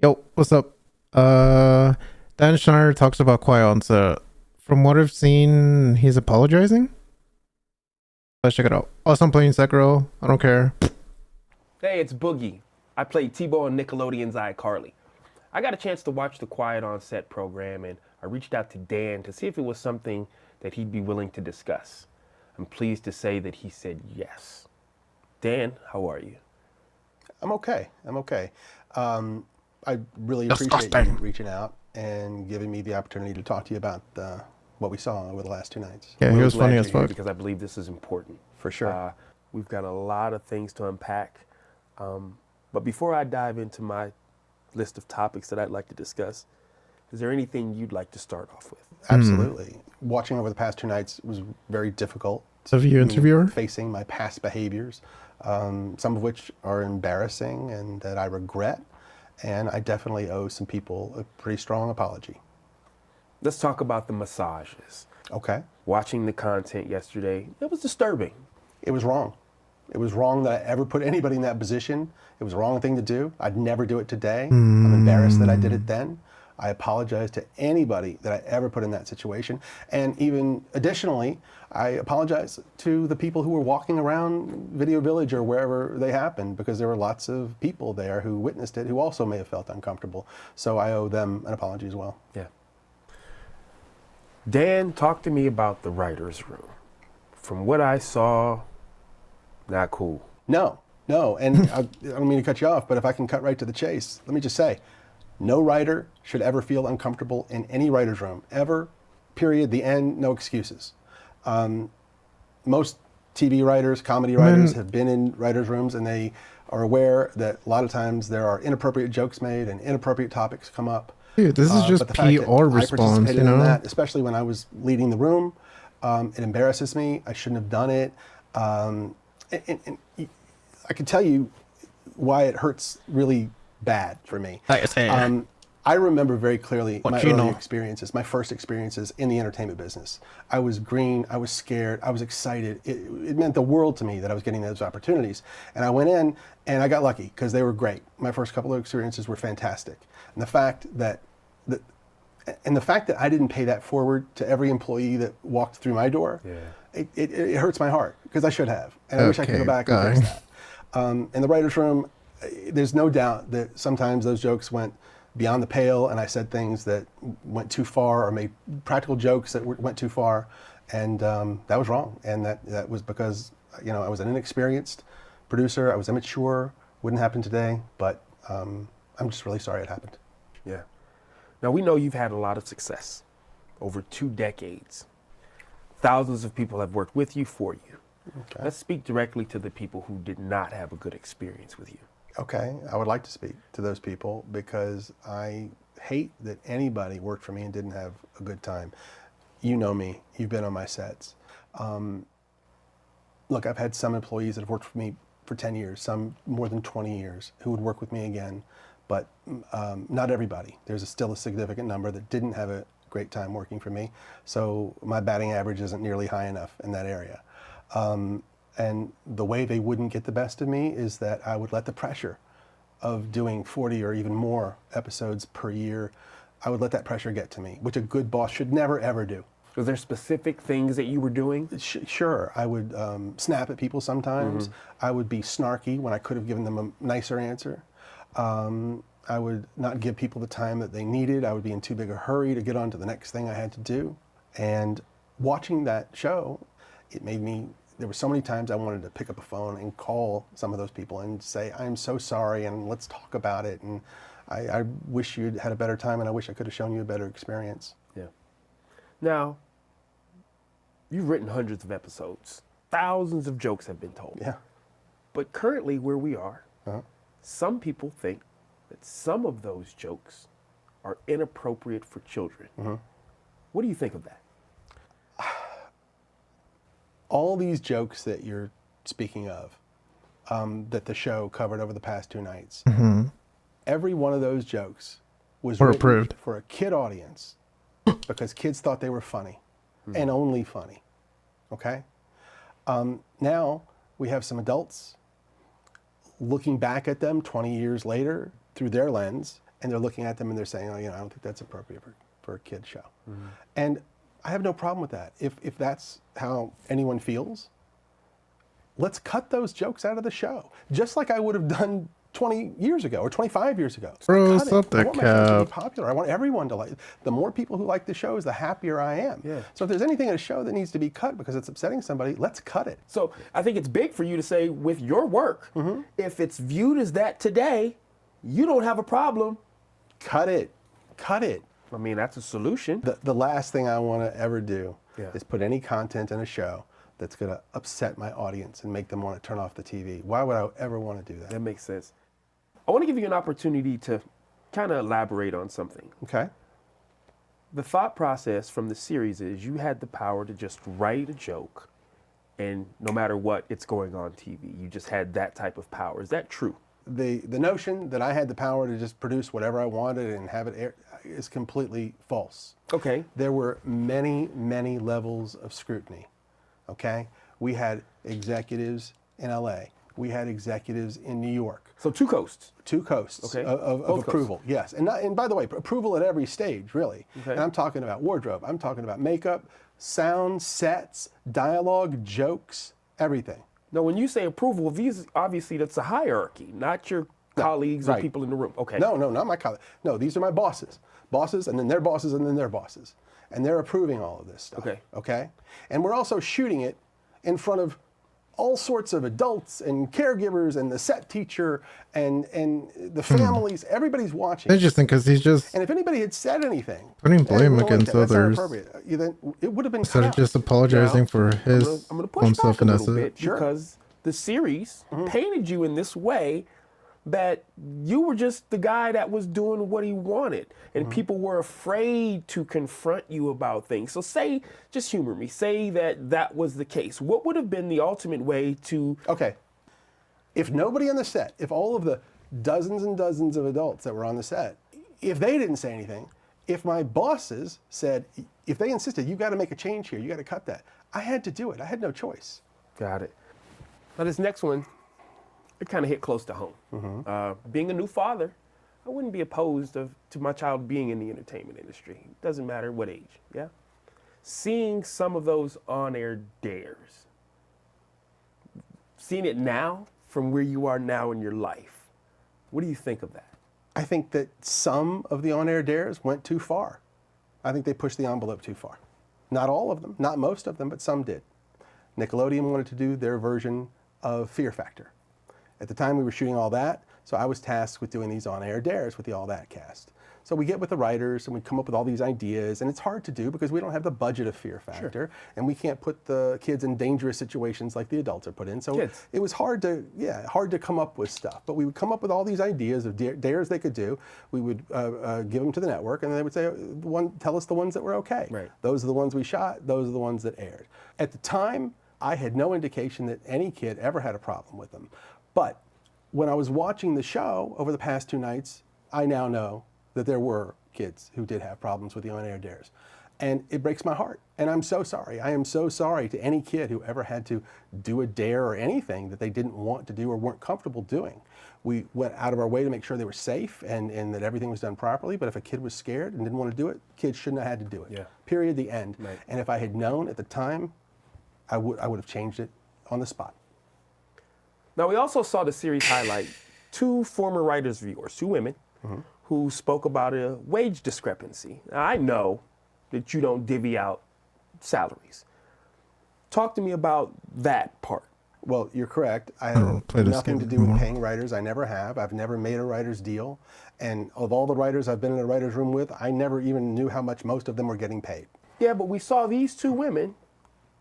Yo, what's up? Dan Schneider talks about quiet on set. From what I've seen, he's apologizing. Let's check it out. Also, I'm playing Sekiro. I don't care. Hey, it's Boogie. I played T-Bo on Nickelodeon's iCarly. I got a chance to watch the Quiet on Set program, and I reached out to Dan to see if it was something that he'd be willing to discuss. I'm pleased to say that he said yes. Dan, how are you? I'm okay. I'm okay. I really appreciate you Disgusting. reaching out and giving me the opportunity to talk to you about what we saw over the last 2 nights. Yeah, he Really was glad funny you're as here fuck. because I believe this is important. For sure. We've got a lot of things to unpack. But before I dive into my list of topics that I'd like to discuss, is there anything you'd like to start off with? Absolutely. Watching over the past 2 nights was very difficult. So, you interviewer? Facing my past behaviors, some of which are embarrassing and that I regret. And I definitely owe some people a pretty strong apology. Let's talk about the massages. Okay. Watching the content yesterday, it was disturbing. It was wrong. It was wrong that I ever put anybody in that position. It was the wrong thing to do. I'd never do it today. I'm embarrassed that I did it then. I apologize to anybody that I ever put in that situation. And even additionally, I apologize to the people who were walking around Video Village or wherever they happened, because there were lots of people there who witnessed it who also may have felt uncomfortable. So I owe them an apology as well. Yeah. Dan, talk to me about the writer's room. From what I saw, not cool. No. And I don't mean to cut you off, but if I can cut right to the chase, let me just say, no writer should ever feel uncomfortable in any writer's room, ever, period, the end, no excuses. Most TV writers, comedy writers have been in writers' rooms, and they are aware that a lot of times there are inappropriate jokes made and inappropriate topics come up. Dude, this is just But the fact that PR I response, participated you know? in that, especially when I was leading the room, it embarrasses me. I shouldn't have done it. And I can tell you why it hurts really bad for me. I remember very clearly my early experiences, my first experiences in the entertainment business. I was green, I was scared, I was excited. It meant the world to me that I was getting those opportunities. And I went in and I got lucky because they were great. My first couple of experiences were fantastic. And the fact that I didn't pay that forward to every employee that walked through my door, it hurts my heart, because I should have. And I wish I could go back and fix that. In the writer's room, there's no doubt that sometimes those jokes went beyond the pale, and I said things that went too far, or made practical jokes that went too far, and that was wrong. And that was because I was an inexperienced producer. I was immature. Wouldn't happen today, but I'm just really sorry it happened. Yeah. Now, we know you've had a lot of success over 2 decades. Thousands of people have worked with you, for you. Okay. Let's speak directly to the people who did not have a good experience with you. Okay, I would like to speak to those people, because I hate that anybody worked for me and didn't have a good time. You know me, you've been on my sets. Look, I've had some employees that have worked for me for 10 years, some more than 20 years, who would work with me again, but not everybody. There's still a significant number that didn't have a great time working for me, so my batting average isn't nearly high enough in that area. And the way they wouldn't get the best of me is that I would let the pressure of doing 40 or even more episodes per year, I would let that pressure get to me, which a good boss should never, ever do. Was there specific things that you were doing? Sure, I would snap at people sometimes. I would be snarky when I could have given them a nicer answer. I would not give people the time that they needed. I would be in too big a hurry to get on to the next thing I had to do. And watching that show, it made me, there were so many times I wanted to pick up a phone and call some of those people and say, I'm so sorry, and let's talk about it. And I wish you'd had a better time, and I wish I could have shown you a better experience. Yeah. Now, you've written hundreds of episodes. Thousands of jokes have been told. Yeah. But currently, where we are, some people think that some of those jokes are inappropriate for children. What do you think of that? All these jokes that you're speaking of, that the show covered over the past 2 nights, every one of those jokes was written approved for a kid audience, because kids thought they were funny, and only funny. Okay? Now we have some adults looking back at them 20 years later through their lens and they're looking at them and they're saying, oh, I don't think that's appropriate for a kid's show. And I have no problem with that. If that's how anyone feels, let's cut those jokes out of the show. Just like I would have done 20 years ago or 25 years ago. Bro, Cut it. stop I that want my show to be cap. popular. I want everyone to like it. The more people who like the shows, the happier I am. Yeah. So if there's anything in a show that needs to be cut because it's upsetting somebody, let's cut it. So I think it's big for you to say with your work, if it's viewed as that today, you don't have a problem. Cut it. Cut it. I mean, that's a solution. The last thing I want to ever do Yeah. is put any content in a show that's going to upset my audience and make them want to turn off the TV. Why would I ever want to do that? That makes sense. I want to give you an opportunity to kind of elaborate on something. Okay. The thought process from the series is you had the power to just write a joke, and no matter what, it's going on TV. You just had that type of power. Is that true? The notion that I had the power to just produce whatever I wanted and have it air is completely false. Okay. There were many, many levels of scrutiny. Okay? We had executives in LA. We had executives in New York. So two coasts. Two coasts Okay. of Both approval. Yes. And by the way, approval at every stage, really. Okay. And I'm talking about wardrobe. I'm talking about makeup, sound, sets, dialogue, jokes, everything. Now, when you say approval, these obviously that's a hierarchy, not your colleagues or right. people in the room. Okay. No, not my colleagues. No, these are my bosses. Bosses, and then their bosses, and then their bosses. And they're approving all of this stuff. Okay. Okay? And we're also shooting it in front of all sorts of adults and caregivers and the set teacher and the families. Everybody's watching. Interesting, because he's just And if anybody had said anything, putting "Hey, blame we don't like against that, that's not others appropriate," then it would have been instead cut of out. just apologizing Now, for his I'm gonna push own back a little self-finesse. bit because the series painted you in this way that you were just the guy that was doing what he wanted, and people were afraid to confront you about things. So say, just humor me, say that was the case. What would have been the ultimate way to... Okay. If nobody on the set, if all of the dozens and dozens of adults that were on the set, if they didn't say anything, if my bosses said, if they insisted, you got to make a change here, you got to cut that, I had to do it. I had no choice. Got it. Now this next one, it kind of hit close to home. Being a new father, I wouldn't be opposed to my child being in the entertainment industry. It doesn't matter what age, yeah? Seeing some of those on-air dares, seeing it now from where you are now in your life, what do you think of that? I think that some of the on-air dares went too far. I think they pushed the envelope too far. Not all of them, not most of them, but some did. Nickelodeon wanted to do their version of Fear Factor. At the time we were shooting All That, so I was tasked with doing these on-air dares with the All That cast. So we get with the writers and we come up with all these ideas, and it's hard to do because we don't have the budget of Fear Factor, and we can't put the kids in dangerous situations like the adults are put in. So Kids. it was hard to come up with stuff. But we would come up with all these ideas of dares they could do. We would give them to the network, and they would say, tell us the ones that were okay. Right. Those are the ones we shot. Those are the ones that aired. At the time, I had no indication that any kid ever had a problem with them. But when I was watching the show over the past 2 nights, I now know that there were kids who did have problems with the on-air dares. And it breaks my heart. And I'm so sorry. I am so sorry to any kid who ever had to do a dare or anything that they didn't want to do or weren't comfortable doing. We went out of our way to make sure they were safe and that everything was done properly. But if a kid was scared and didn't want to do it, kids shouldn't have had to do it. Yeah. Period, the end. Right. And if I had known at the time, I would have changed it on the spot. Now, we also saw the series highlight 2 former writers of yours, 2 women, who spoke about a wage discrepancy. Now, I know that you don't divvy out salaries. Talk to me about that part. Well, you're correct. I don't have play this nothing to game do with anymore. paying writers. I never have. I've never made a writer's deal. And of all the writers I've been in a writer's room with, I never even knew how much most of them were getting paid. Yeah, but we saw these 2 women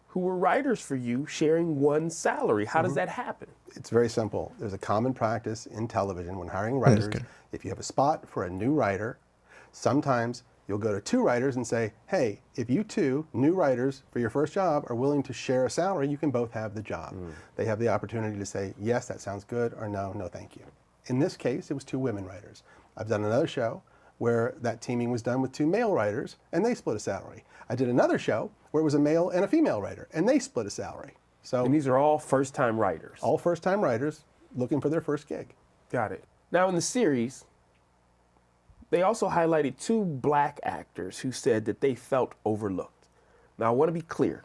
who were writers for you sharing one salary. How does that happen? It's very simple. There's a common practice in television when hiring just writers. kidding. If you have a spot for a new writer, sometimes you'll go to 2 writers and say, hey, if you 2 new writers for your first job are willing to share a salary, you can both have the job. They have the opportunity to say, yes, that sounds good, or no, no thank you. In this case, it was 2 women writers. I've done another show where that teaming was done with 2 male writers, and they split a salary. I did another show where it was a male and a female writer, and they split a salary. So And these are all first-time writers. all first-time writers looking for their first gig. Got it. Now, in the series, They also highlighted 2 black actors who said that they felt overlooked. Now, I want to be clear.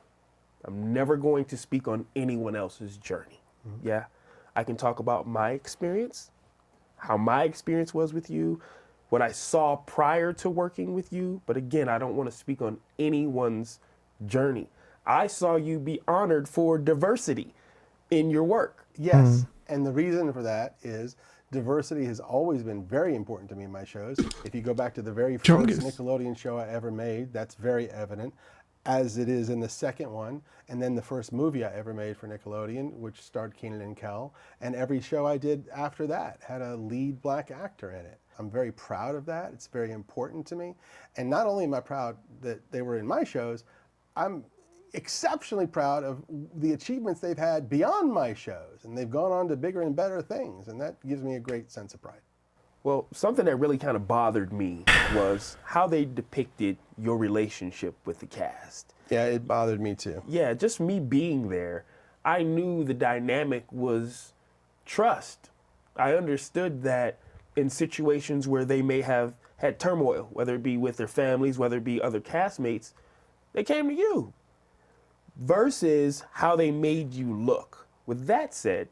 I'm never going to speak on anyone else's journey. Yeah, I can talk about my experience, how my experience was with you, what I saw prior to working with you. But again, I don't want to speak on anyone's journey. I saw you be honored for diversity in your work. Yes, and the reason for that is diversity has always been very important to me in my shows. If you go back to the very first Chungus. Nickelodeon show I ever made, that's very evident, as it is in the second one, and then the first movie I ever made for Nickelodeon, which starred Kenan and Kel, and every show I did after that had a lead black actor in it. I'm very proud of that. It's very important to me. And not only am I proud that they were in my shows, I'm exceptionally proud of the achievements they've had beyond my shows, and they've gone on to bigger and better things, and that gives me a great sense of pride. Well, something that really kind of bothered me was how they depicted your relationship with the cast. Yeah, it bothered me too. Yeah, just me being there, I knew the dynamic was trust. I understood that in situations where they may have had turmoil, whether it be with their families, whether it be other castmates, they came to you. Versus how they made you look. With that said,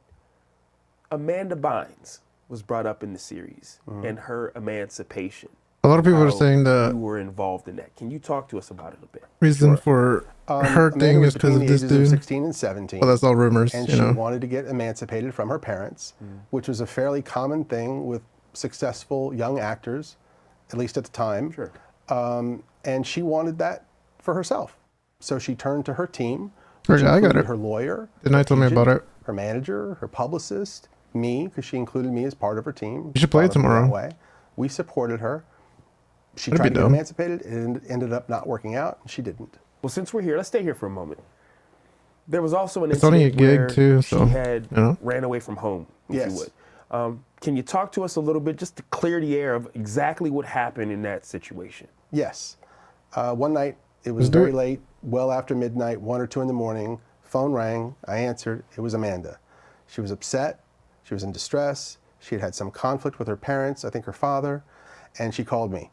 Amanda Bynes was brought up in the series and her emancipation. A lot of people are How saying the you were involved in that. Can you talk to us about it a bit? reason for her Amanda thing was is because between of the this ages of dude. 16 and 17. Well, that's all rumors, And you she know. wanted to get emancipated from her parents, which was a fairly common thing with successful young actors, at least at the time. Sure. And she wanted that for herself. So she turned to her team, Her which guy got included it. her lawyer, Didn't I tell me about agent, it? her manager, her publicist, me, because she included me as part of her team. You should play it Thought of her tomorrow. that way. We supported her. She That'd tried be to get dope. emancipated. It ended up not working out. She didn't. Well, since we're here, let's stay here for a moment. There was also an It's only a incident gig, where too, so, she had you know. ran away from home, if Yes. you would. Can you talk to us a little bit just to clear the air of exactly what happened in that situation? Yes. One night, it was Let's do very it. late, well after midnight, 1 or 2 in the morning. Phone rang. I answered. It was Amanda. She was upset. She was in distress. She had had some conflict with her parents, I think her father, and she called me.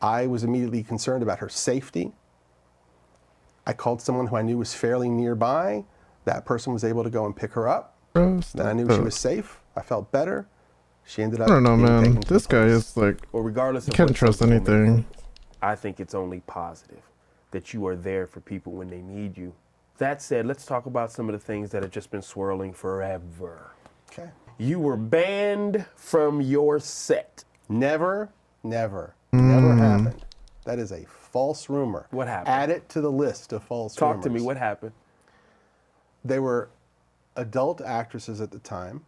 I was immediately concerned about her safety. I called someone who I knew was fairly nearby. That person was able to go and pick her up. Bro, Then I knew she was safe. I felt better. She ended up I don't know, being man. taken to the This guy police. is like, Well, regardless you of can't what trust some people may anything. think, I think it's only positive that you are there for people when they need you. That said, let's talk about some of the things that have just been swirling forever. Okay. You were banned from your set. Never happened. That is a false rumor. What happened? Add it to the list of false rumors. Talk to me. What happened? They were adult actresses at the time,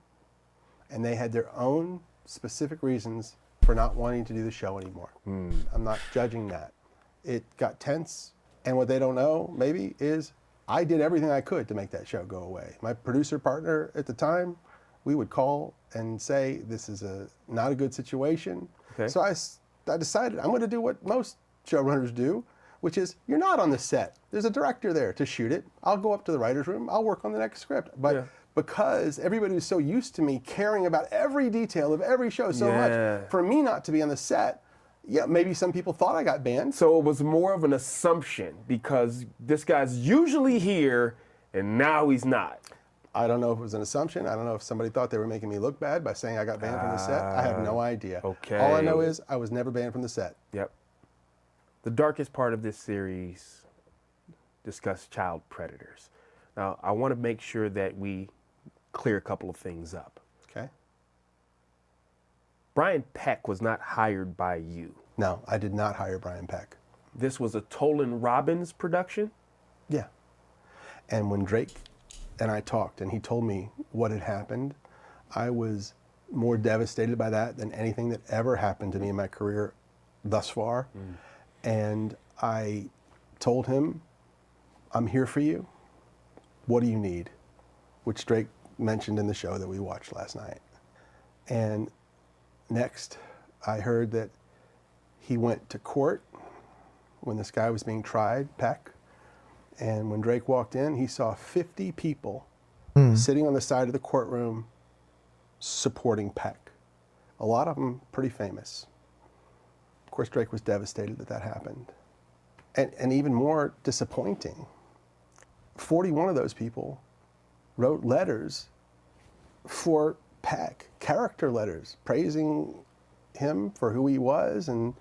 and they had their own specific reasons for not wanting to do the show anymore. I'm not judging that. It got tense, and what they don't know, maybe, is I did everything I could to make that show go away. My producer partner at the time, we would call and say, this is not a good situation. Okay. So I decided I'm going to do what most showrunners do, which is you're not on the set. There's a director there to shoot it. I'll go up to the writer's room. I'll work on the next script. But Yeah. because everybody was so used to me caring about every detail of every show so Yeah. much, for me not to be on the set, yeah, maybe some people thought I got banned. So it was more of an assumption because this guy's usually here and now he's not. I don't know if it was an assumption. I don't know if somebody thought they were making me look bad by saying I got banned from the set. I have no idea. Okay. All I know is I was never banned from the set. Yep. The darkest part of this series discussed child predators. Now, I want to make sure that we clear a couple of things up. Okay? Brian Peck was not hired by you. No, I did not hire Brian Peck. This was a Tolan Robbins production? Yeah. And when Drake and I talked and he told me what had happened, I was more devastated by that than anything that ever happened to me in my career thus far. And I told him, I'm here for you. What do you need? Which Drake mentioned in the show that we watched last night. And next, I heard that he went to court when this guy was being tried, Peck. And when Drake walked in, he saw 50 people sitting on the side of the courtroom supporting Peck. A lot of them pretty famous. course, Drake was devastated that happened. And even more disappointing, 41 of those people wrote letters for Peck, character letters, praising him for who he was and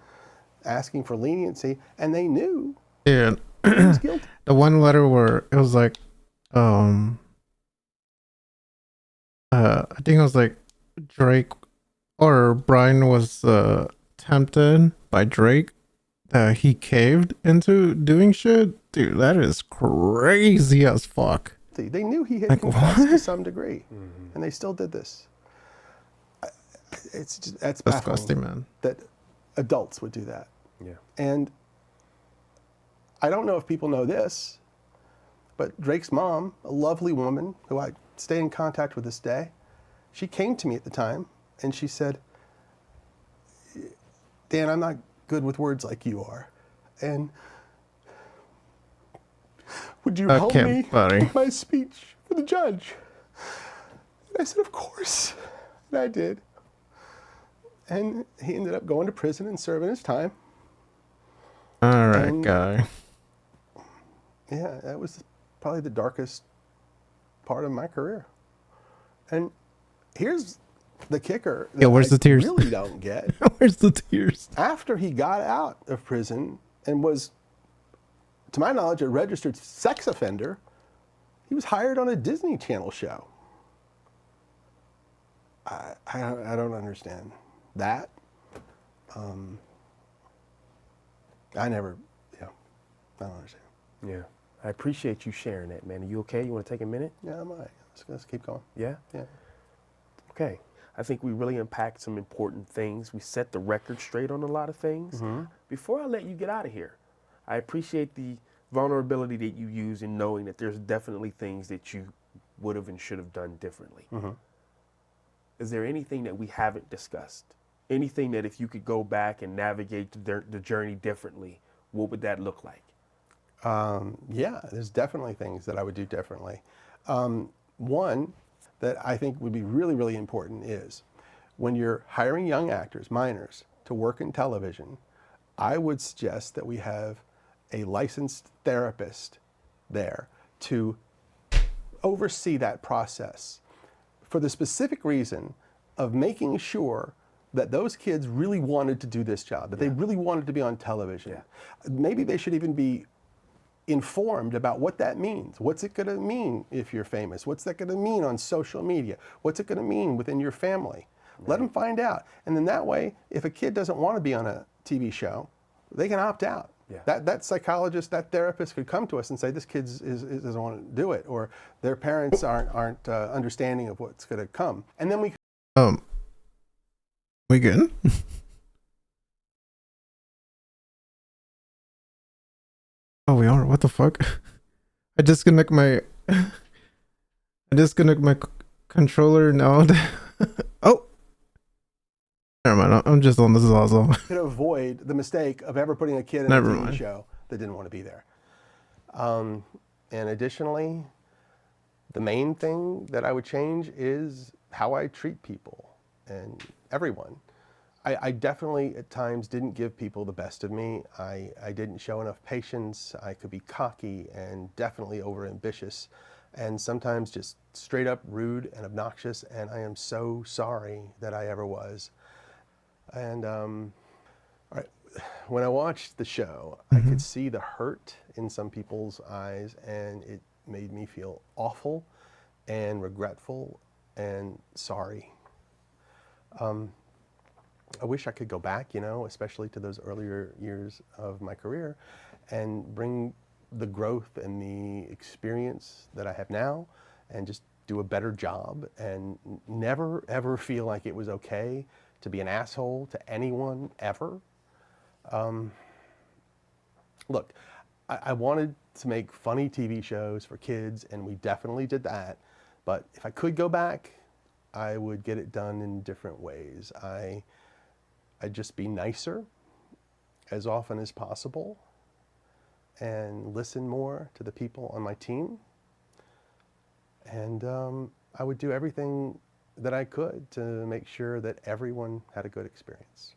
asking for leniency, and they knew Yeah. he was guilty. The one letter where it was like, I think it was like Drake or Brian was tempted by Drake that he caved into doing shit. Dude, that is crazy as fuck. They knew he had Like, confessed to what? some degree, and they still did this. It's just, that's Disgusting, baffling man. that adults would do that. Yeah. And I don't know if people know this, but Drake's mom, a lovely woman who I stay in contact with this day, she came to me at the time and she said, Dan, I'm not good with words like you are. And would you help me buddy. with my speech for the judge? And I said, of course. And I did. And he ended up going to prison and serving his time. All right, And- guy. Yeah, that was probably the darkest part of my career. And here's the kicker that Yeah, where's I the tears? really don't get. Where's the tears? After he got out of prison and was, to my knowledge, a registered sex offender, he was hired on a Disney Channel show. I don't understand that. I don't understand. Yeah. I appreciate you sharing that, man. Are you okay? You want to take a minute? Yeah, I'm all right. Let's keep going. Yeah? Yeah. Okay. I think we really unpacked some important things. We set the record straight on a lot of things. Before I let you get out of here, I appreciate the vulnerability that you use in knowing that there's definitely things that you would have and should have done differently. Is there anything that we haven't discussed? Anything that if you could go back and navigate the journey differently, what would that look like? Yeah, there's definitely things that I would do differently. One that I think would be really, really important is when you're hiring young actors, minors, to work in television, I would suggest that we have a licensed therapist there to oversee that process for the specific reason of making sure that those kids really wanted to do this job, that they really wanted to be on television. Maybe they should even be informed about what that means. What's it going to mean if you're famous? What's that going to mean on social media? What's it going to mean within your family? Let them find out. And then that way, if a kid doesn't want to be on a TV show, they can opt out. That psychologist, that therapist could come to us and say, this kid doesn't want to do it, or their parents aren't understanding of what's going to come. And then We good? Oh, we are. What the fuck? I disconnect my controller now. Oh, never mind. I'm just on the Zazzle. could avoid the mistake of ever putting a kid in Never a TV mind. show that didn't want to be there. And additionally, the main thing that I would change is how I treat people and everyone. I definitely at times didn't give people the best of me. I didn't show enough patience. I could be cocky and definitely overambitious, and sometimes just straight up rude and obnoxious, and I am so sorry that I ever was. And all right, when I watched the show, I could see the hurt in some people's eyes, and it made me feel awful and regretful and sorry. I wish I could go back, especially to those earlier years of my career, and bring the growth and the experience that I have now and just do a better job and never, ever feel like it was okay to be an asshole to anyone ever. Look, I wanted to make funny TV shows for kids, and we definitely did that. But if I could go back, I would get it done in different ways. I'd just be nicer as often as possible and listen more to the people on my team. And I would do everything that I could to make sure that everyone had a good experience.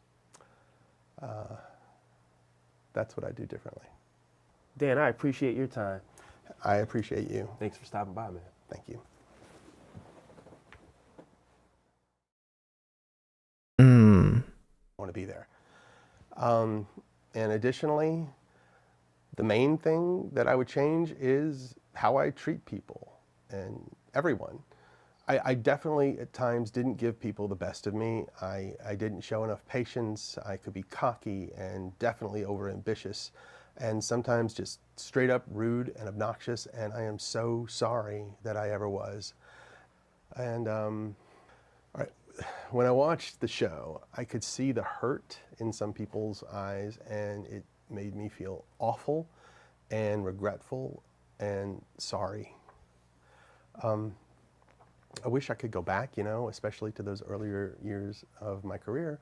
That's what I do differently. Dan, I appreciate your time. I appreciate you. Thanks for stopping by, man. Thank you. Want to be there. And additionally, the main thing that I would change is how I treat people and everyone. I definitely at times didn't give people the best of me. I didn't show enough patience. I could be cocky and definitely overambitious, and sometimes just straight up rude and obnoxious, and I am so sorry that I ever was. And all right, when I watched the show, I could see the hurt in some people's eyes, and it made me feel awful and regretful and sorry. I wish I could go back, you know, especially to those earlier years of my career,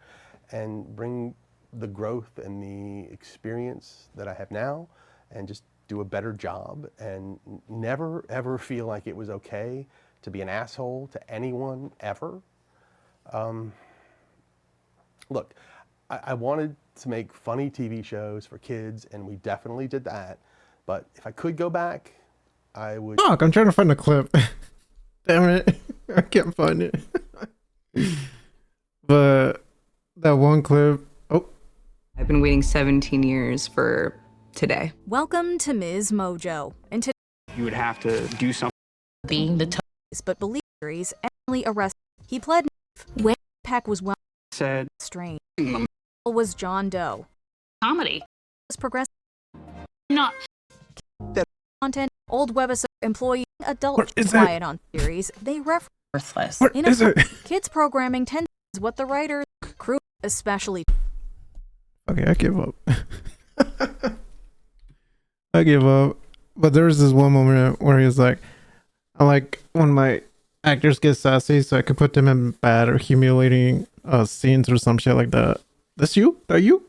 and bring the growth and the experience that I have now and just do a better job and never ever feel like it was okay to be an asshole to anyone ever. Look, I wanted to make funny TV shows for kids, and we definitely did that. But if I could go back, I would. Fuck, I'm trying to find the clip. Damn it. I can't find it. But that one clip. Oh. I've been waiting 17 years for today. Welcome to Ms. Mojo. And today You would have to do something. Being the but believe series Emily arrested. He pled when Peck was well Said strained. Was John Doe. comedy. Was progressive Not content. Old webisode employee adult What is quiet on series. They reference worthless. What in is it? kids programming tends what the writers crew especially Okay, I give up. I give up. But there was this one moment where he was like, I like when my actors get sassy so I could put them in bad or humiliating scenes or some shit like that. That's you? That you?